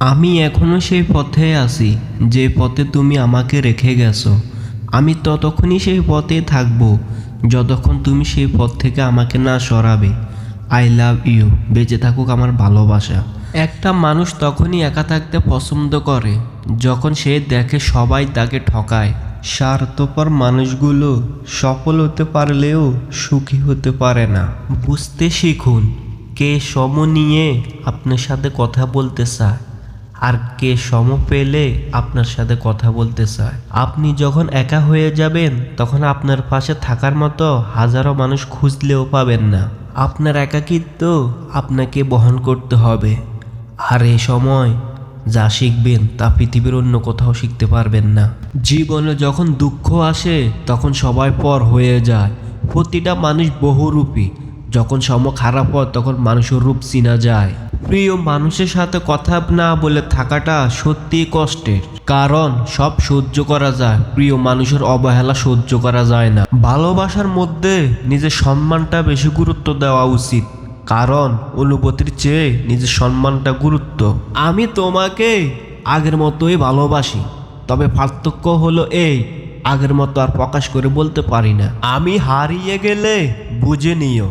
আমি এখনো সেই পথে আছি যে পথে তুমি আমাকে রেখে গেছো। আমি ততক্ষণই সেই পথে থাকবো যতক্ষণ তুমি সেই পথ থেকে আমাকে না সরাবে। I love you. বেঁচে থাকুক আমার ভালোবাসা। একটা মানুষ তখনই একা থাকতে পছন্দ করে যখন সে দেখে সবাই তাকে ঠকায়। স্বার্থপর মানুষগুলো সফল হতে পারলেও সুখী হতে পারে না। বুঝতে শিখুন কে সম নিয়ে আপনার সাথে কথা বলতে চায় আর কে সম পেলে আপনার সাথে কথা বলতে চায়। আপনি যখন একা হয়ে যাবেন তখন আপনার পাশে থাকার মতো হাজারো মানুষ খুঁজলেও পাবেন না। আপনার একাকিত্ব আপনাকে বহন করতে হবে। আর এই সময় যা শিখবেন তা পৃথিবীর অন্য কোথাও শিখতে পারবেন না। জীবনে যখন দুঃখ আসে তখন সবাই পর হয়ে যায়। প্রতিটা মানুষ বহুরূপী। যখন সময় খারাপ হয় তখন মানুষের রূপ চিনা যায়। প্রিয় মানুষের সাথে কথা না বলে থাকাটা সত্যিই কষ্টের, কারণ সব সহ্য করা যায়, প্রিয় মানুষের অবহেলা সহ্য করা যায় না। ভালোবাসার মধ্যে নিজের সম্মানটা বেশি গুরুত্ব দেওয়া উচিত, কারণ অনুভূতির চেয়ে নিজের সম্মানটা গুরুত্ব। আমি তোমাকে আগের মতোই ভালোবাসি, তবে পার্থক্য হলো এই, আগের মতো আর প্রকাশ করে বলতে পারি না। আমি হারিয়ে গেলে বুঝে নিও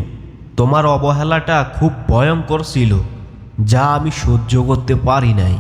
তোমার অবহেলাটা খুব ভয়ঙ্কর ছিল, যা আমি সহ্য করতে পারি নাই।